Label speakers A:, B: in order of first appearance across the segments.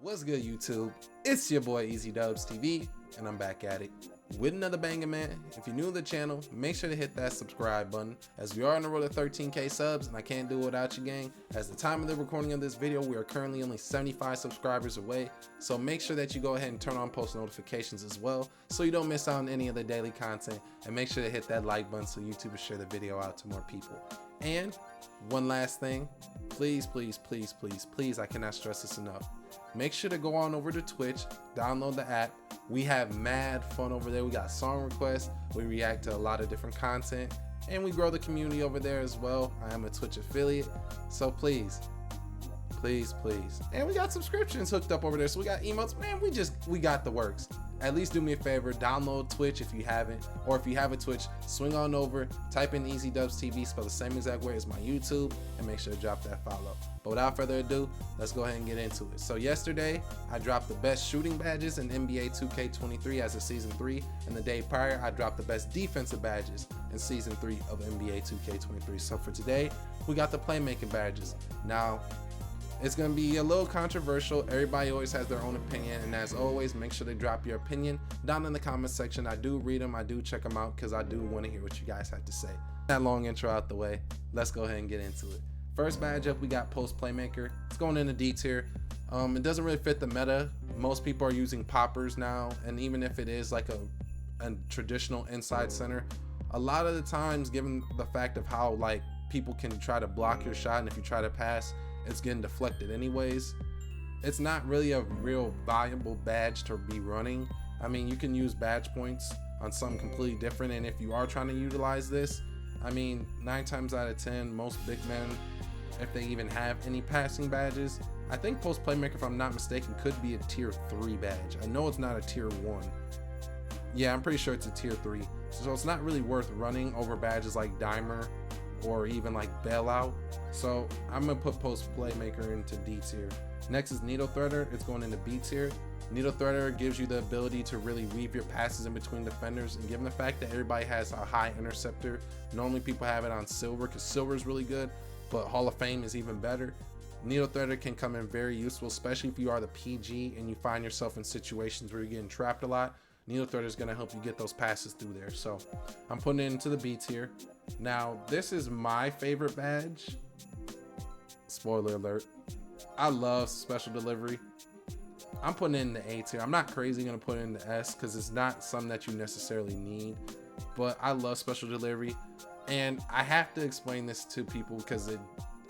A: What's good, YouTube? It's your boy EazyDubsTv, and I'm back at it with another banger, man. If you're new to the channel, make sure to hit that subscribe button, as we are on the road to 13k subs, and I can't do it without you, gang. As the time of the recording of this video, we are currently only 75 subscribers away, so make sure that you go ahead and turn on post notifications as well, so you don't miss out on any of the daily content, and make sure to hit that like button so YouTube will share the video out to more people. And one last thing, please, I cannot stress this enough. Make sure to go on over to Twitch, download the app. We have mad fun over there. We got song requests, we react to a lot of different content, and we grow the community over there as well. I am a Twitch affiliate, so please. And we got subscriptions hooked up over there, so we got emotes, man. We got the works. At least do me a favor, download Twitch if you haven't, or if you have a Twitch, swing on over, type in EazyDubsTv, spell the same exact way as my YouTube, and make sure to drop that follow. But without further ado, let's go ahead and get into it. So yesterday, I dropped the best shooting badges in NBA 2K23 as of Season 3, and the day prior, I dropped the best defensive badges in Season 3 of NBA 2K23. So for today, we got the playmaking badges. Now, it's going to be a little controversial. Everybody always has their own opinion, and as always, make sure to drop your opinion down in the comment section. I do read them, I do check them out, because I do want to hear what you guys have to say. That long intro out the way, let's go ahead and get into it. First badge up, we got post playmaker. It's going into D tier. It doesn't really fit the meta. Most people are using poppers now, and even if it is like a traditional inside center, a lot of the times, given the fact of how like people can try to block your shot, and if you try to pass, it's getting deflected anyways, it's not really a real valuable badge to be running. I mean, you can use badge points on something completely different, and if you are trying to utilize this, I mean, 9 times out of 10, most big men, if they even have any passing badges, I think post playmaker, if I'm not mistaken, could be a tier 3 badge. I know it's not a tier 1. Yeah, I'm pretty sure it's a tier 3, so it's not really worth running over badges like dimer or even like bailout. So I'm gonna put post playmaker into D tier. Next is needle threader. It's going into B tier. Needle threader gives you the ability to really weave your passes in between defenders, and given the fact that everybody has a high interceptor, normally people have it on silver because silver is really good, but Hall of Fame is even better. Needle threader can come in very useful, especially if you are the PG and you find yourself in situations where you're getting trapped a lot. Needle threader is going to help you get those passes through there. So I'm putting it into the B tier. Now, this is my favorite badge. Spoiler alert. I love special delivery. I'm putting it in the A tier. I'm not crazy going to put it in the S because it's not something that you necessarily need. But I love special delivery. And I have to explain this to people because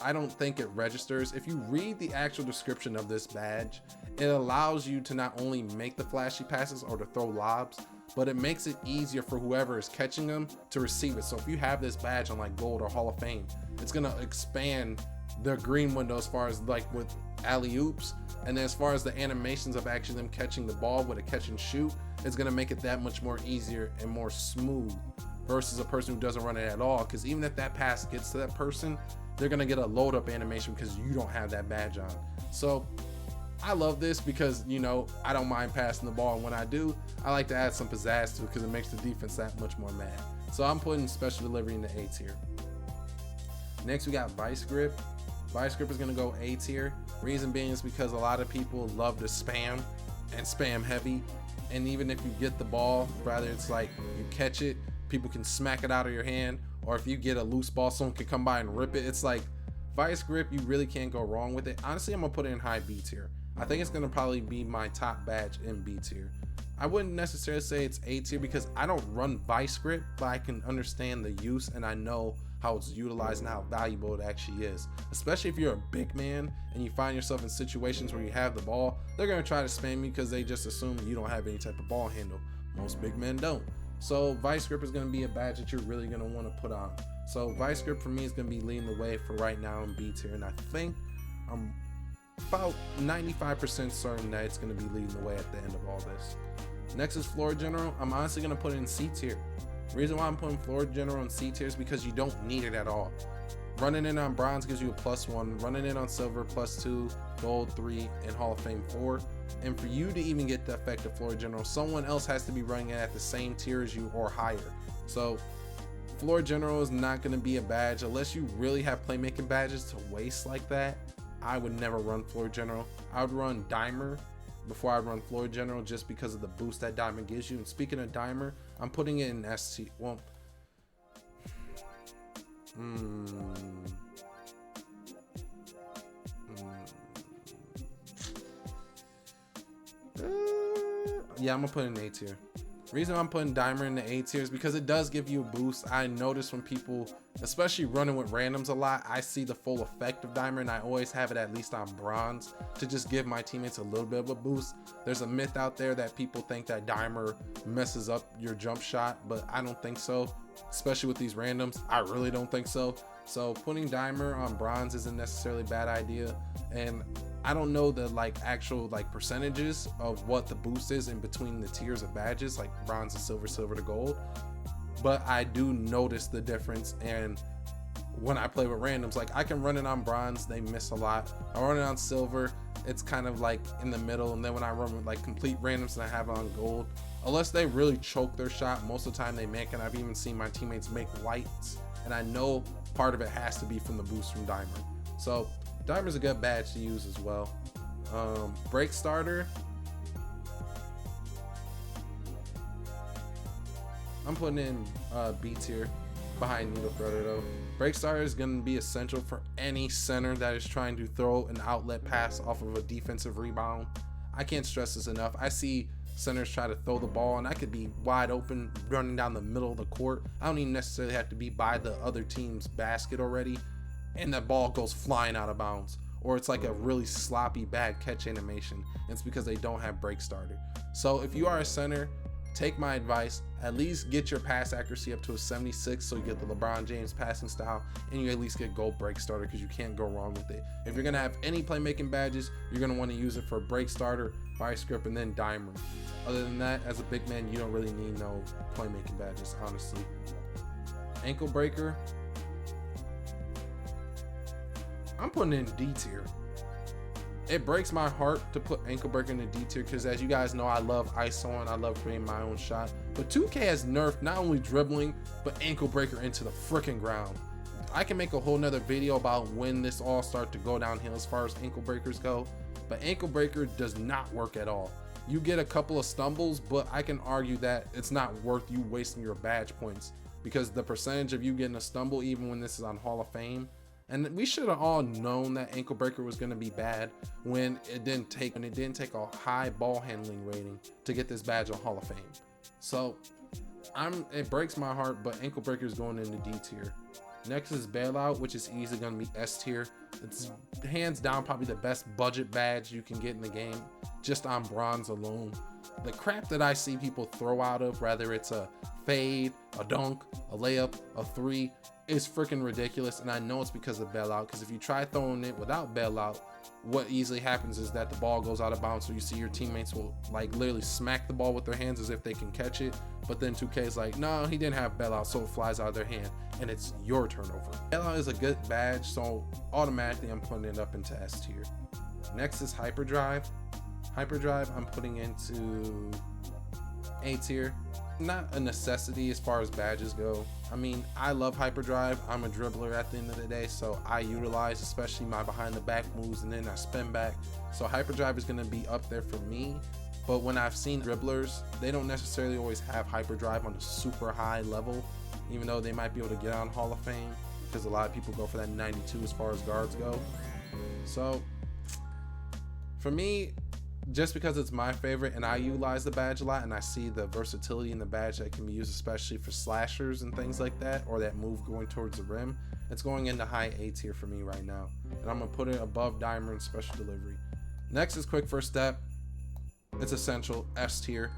A: I don't think it registers. If you read the actual description of this badge, it allows you to not only make the flashy passes or to throw lobs, but it makes it easier for whoever is catching them to receive it. So if you have this badge on like gold or Hall of Fame, it's gonna expand the green window as far as like with alley-oops, and then as far as the animations of actually them catching the ball with a catch and shoot, it's gonna make it that much more easier and more smooth versus a person who doesn't run it at all. Because even if that pass gets to that person, they're gonna get a load up animation because you don't have that badge on. So I love this because, you know, I don't mind passing the ball, and when I do, I like to add some pizzazz to it because it makes the defense that much more mad. So I'm putting special delivery in the A tier. Next, we got vice grip. Vice grip is gonna go A tier. Reason being is because a lot of people love to spam and spam heavy, and even if you get the ball, rather it's like you catch it, people can smack it out of your hand, or if you get a loose ball, someone can come by and rip it. It's like vice grip, you really can't go wrong with it. Honestly, I'm gonna put it in high B tier. I think it's gonna probably be my top badge in B tier. I wouldn't necessarily say it's A tier because I don't run vice grip, but I can understand the use and I know how it's utilized and how valuable it actually is. Especially if you're a big man and you find yourself in situations where you have the ball, they're gonna try to spam you because they just assume you don't have any type of ball handle. Most big men don't. So vice grip is going to be a badge that you're really going to want to put on. So vice grip for me is going to be leading the way for right now in B tier, and I think I'm about 95% certain that it's going to be leading the way at the end of all this. Next is floor general. I'm honestly going to put it in C tier. The reason why I'm putting floor general in C tier is because you don't need it at all. Running in on bronze gives you a +1, running in on silver +2, gold 3, and Hall of Fame 4. And for you to even get the effect of floor general, someone else has to be running it at the same tier as you or higher. So floor general is not going to be a badge unless you really have playmaking badges to waste like that. I would never run floor general. I would run dimer before I run floor general, just because of the boost that dimer gives you. And speaking of dimer, I'm putting it in ST. Well, yeah, I'm gonna put it in A tier. Reason I'm putting dimer in the A tier is because it does give you a boost. I notice when people, especially running with randoms a lot, I see the full effect of dimer, and I always have it at least on bronze to just give my teammates a little bit of a boost. There's a myth out there that people think that dimer messes up your jump shot, but I don't think so, especially with these randoms. I really don't think so. So putting dimer on bronze isn't necessarily a bad idea. And I don't know the actual percentages of what the boost is in between the tiers of badges, like bronze to silver, silver to gold, but I do notice the difference. And when I play with randoms, like I can run it on bronze, they miss a lot. I run it on silver, it's kind of like in the middle. And then when I run with like complete randoms and I have it on gold, unless they really choke their shot, most of the time they make, and I've even seen my teammates make whites, and I know part of it has to be from the boost from dimer. So dimer's a good badge to use as well. Break starter, I'm putting in B tier behind needle thrower though. Break starter is going to be essential for any center that is trying to throw an outlet pass off of a defensive rebound. I can't stress this enough. I see centers try to throw the ball, and I could be wide open running down the middle of the court. I don't even necessarily have to be by the other team's basket already, and that ball goes flying out of bounds, or it's like a really sloppy bad catch animation. It's because they don't have break starter. So if you are a center, take my advice, at least get your pass accuracy up to a 76 so you get the LeBron James passing style, and you at least get gold break starter, because you can't go wrong with it. If you're gonna have any playmaking badges, you're gonna want to use it for break starter, vice grip, and then dimer. Other than that, as a big man, you don't really need no playmaking badges, honestly. Ankle breaker, I'm putting in D tier. It breaks my heart to put ankle breaker in the D tier, because as you guys know, I love ISO and I love creating my own shot. But 2K has nerfed not only dribbling, but ankle breaker into the freaking ground. I can make a whole nother video about when this all start to go downhill as far as ankle breakers go, but ankle breaker does not work at all. You get a couple of stumbles, but I can argue that it's not worth you wasting your badge points, because the percentage of you getting a stumble, even when this is on Hall of Fame, and we should have all known that ankle breaker was going to be bad when it didn't take a high ball handling rating to get this badge on Hall of Fame. So it breaks my heart, but ankle breaker is going into D tier. Next is bailout, which is easily going to be S tier. It's hands down probably the best budget badge you can get in the game, just on bronze alone. The crap that I see people throw out of, whether it's a fade, a dunk, a layup, a three, is freaking ridiculous. And I know it's because of bailout, because if you try throwing it without bailout, what easily happens is that the ball goes out of bounds. So you see your teammates will like literally smack the ball with their hands as if they can catch it, but then 2K is like, no, he didn't have bailout, so it flies out of their hand and it's your turnover. Bailout is a good badge, so automatically I'm putting it up into S tier. Next is hyperdrive. Hyperdrive I'm putting into A tier. Not a necessity as far as badges go. I mean, I love hyperdrive. I'm a dribbler at the end of the day, so I utilize especially my behind the back moves, and then I spin back. So hyperdrive is going to be up there for me. But when I've seen dribblers, they don't necessarily always have hyperdrive on a super high level, even though they might be able to get on Hall of Fame, because a lot of people go for that 92 as far as guards go. So for me, just because it's my favorite and I utilize the badge a lot, and I see the versatility in the badge that can be used especially for slashers and things like that, or that move going towards the rim, it's going into high A tier for me right now, and I'm gonna put it above dimer and special delivery. Next is quick first step. It's essential, S tier.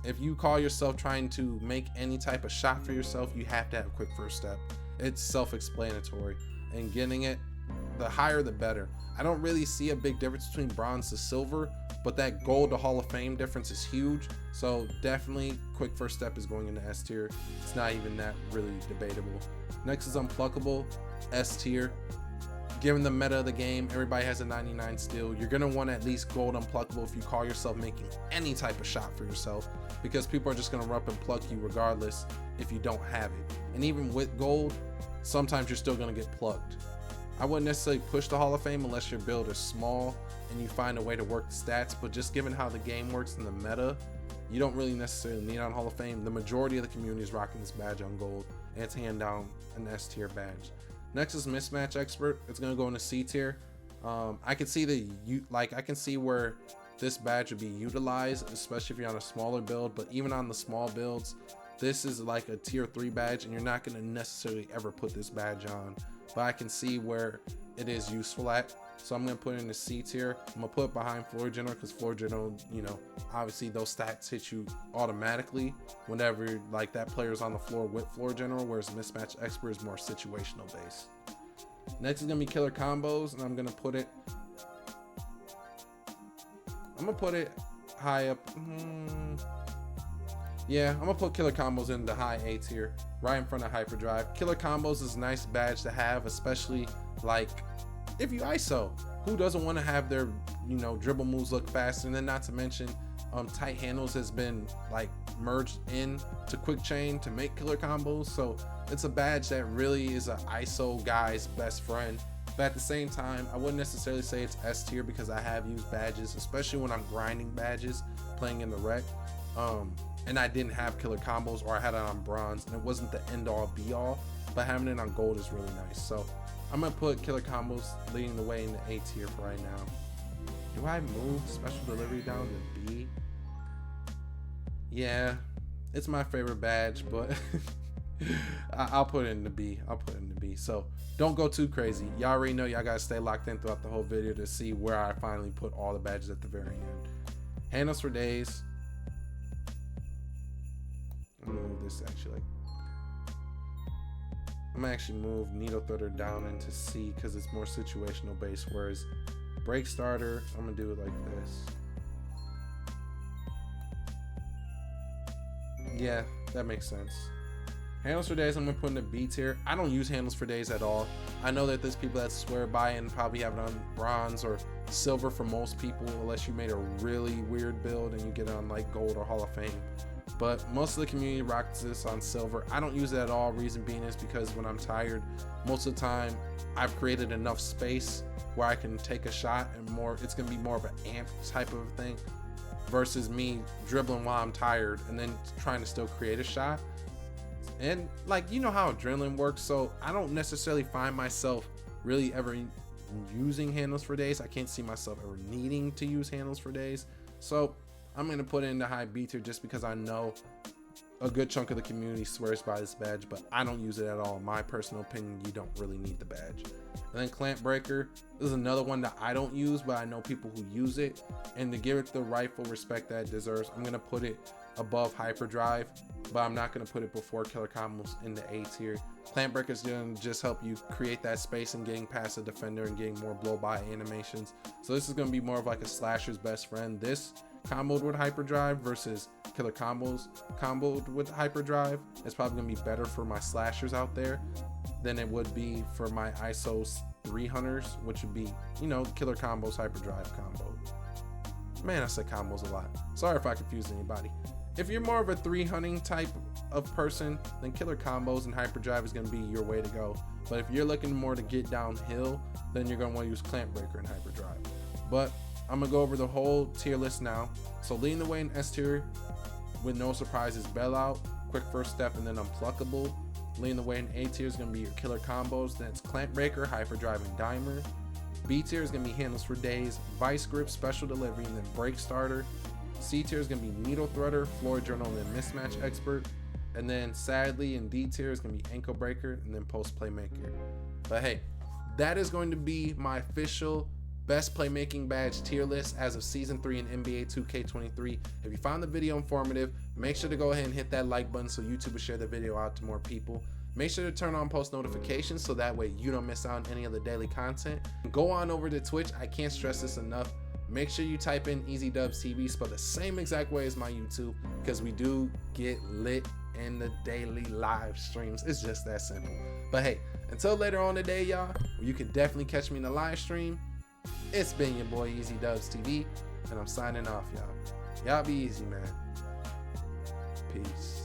A: If you call yourself trying to make any type of shot for yourself, you have to have quick first step. It's self-explanatory, and getting it, the higher the better. I don't really see a big difference between bronze to silver, but that gold to Hall of Fame difference is huge. So definitely quick first step is going into S tier. It's not even that really debatable. Next is unpluckable, S tier. Given the meta of the game, everybody has a 99 steal. You're gonna want at least gold unpluckable if you call yourself making any type of shot for yourself, because people are just gonna run up and pluck you regardless if you don't have it. And even with gold, sometimes you're still gonna get plucked. I wouldn't necessarily push the Hall of Fame unless your build is small and you find a way to work the stats, but just given how the game works in the meta, you don't really necessarily need on Hall of Fame. The majority of the community is rocking this badge on gold, and it's hand down an S tier badge. Next is Mismatch Expert. It's gonna go into C tier. I can see I can see where this badge would be utilized, especially if you're on a smaller build, but even on the small builds, this is like a tier 3 badge and you're not gonna necessarily ever put this badge on, but I can see where it is useful at. So I'm gonna put it in the C tier. I'm gonna put it behind Floor General because Floor General, you know, obviously those stats hit you automatically whenever like that player's on the floor with Floor General, whereas Mismatch Expert is more situational based. Next is gonna be Killer Combos, and I'm gonna put it high up. Yeah, I'm gonna put Killer Combos in the high A tier, right in front of Hyperdrive. Killer Combos is a nice badge to have, especially like if you ISO. Who doesn't want to have their, you know, dribble moves look faster? And then not to mention, tight handles has been like merged in to quick chain to make Killer Combos. So it's a badge that really is an ISO guy's best friend. But at the same time, I wouldn't necessarily say it's S tier because I have used badges, especially when I'm grinding badges, playing in the rec. And I didn't have Killer Combos, or I had it on bronze, and it wasn't the end all be all, but having it on gold is really nice. So I'm gonna put Killer Combos leading the way in the A tier for right now. Do I move Special Delivery down to B? Yeah, it's my favorite badge, but I'll put it in the B. I'll put it in the B. So don't go too crazy. Y'all already know y'all gotta stay locked in throughout the whole video to see where I finally put all the badges at the very end. Handles for days. I'm gonna move this actually. I'm gonna actually move Needle Threader down into C because it's more situational based, whereas Break Starter, I'm gonna do it like this. Yeah, that makes sense. Handles for days, I'm gonna put in the B tier. I don't use handles for days at all. I know that there's people that swear by it and probably have it on bronze or silver for most people, unless you made a really weird build and you get it on like gold or Hall of Fame. But most of the community rocks this on silver. I don't use it at all. Reason being is because when I'm tired, most of the time I've created enough space where I can take a shot, and it's gonna be more of an amp type of thing versus me dribbling while I'm tired and then trying to still create a shot. And like, you know how adrenaline works, so I don't necessarily find myself really ever using handles for days. I can't see myself ever needing to use handles for days. So I'm gonna put it in the high B tier just because I know a good chunk of the community swears by this badge, but I don't use it at all. In my personal opinion, you don't really need the badge. And then Clamp Breaker, this is another one that I don't use, but I know people who use it, and to give it the rightful respect that it deserves, I'm gonna put it above Hyperdrive, but I'm not gonna put it before Killer Combos in the A tier. Clamp Breaker is gonna just help you create that space and getting past the defender and getting more blow by animations. So this is gonna be more of like a slasher's best friend. This comboed with Hyperdrive versus Killer Combos comboed with Hyperdrive is probably gonna be better for my slashers out there than it would be for my ISOs 3 hunters, which would be, you know, Killer Combos Hyperdrive combo. Man, I said combos a lot. Sorry if I confused anybody. If you're more of a 3 hunting type of person, then Killer Combos and Hyperdrive is gonna be your way to go. But if you're looking more to get downhill, then you're gonna want to use Clamp Breaker and Hyperdrive. But I'm gonna go over the whole tier list now. So leading the way in S tier with no surprises, Bailout, Quick First Step, and then Unpluckable. Leading the way in A tier is gonna be your Killer Combos, then it's Clamp Breaker, Hyperdrive, and Dimer. B tier is gonna be Handles for Days, Vice Grip, Special Delivery, and then Break Starter. C tier is gonna be Needle Threader, Floor Journal, and then Mismatch Expert. And then sadly in D tier is gonna be Ankle Breaker and then Post Playmaker. But hey, that is going to be my official best playmaking badge tier list as of season 3 in NBA 2K23. If you found the video informative, make sure to go ahead and hit that like button so YouTube will share the video out to more people. Make sure to turn on post notifications so that way you don't miss out on any of the daily content. Go on over to Twitch. I can't stress this enough. Make sure you type in EazyDubsTv, spelled the same exact way as my YouTube, because we do get lit in the daily live streams. It's just that simple. But hey, until later on today, y'all, where you can definitely catch me in the live stream, it's been your boy EazyDubsTv, and I'm signing off, y'all. Y'all be easy, man. Peace.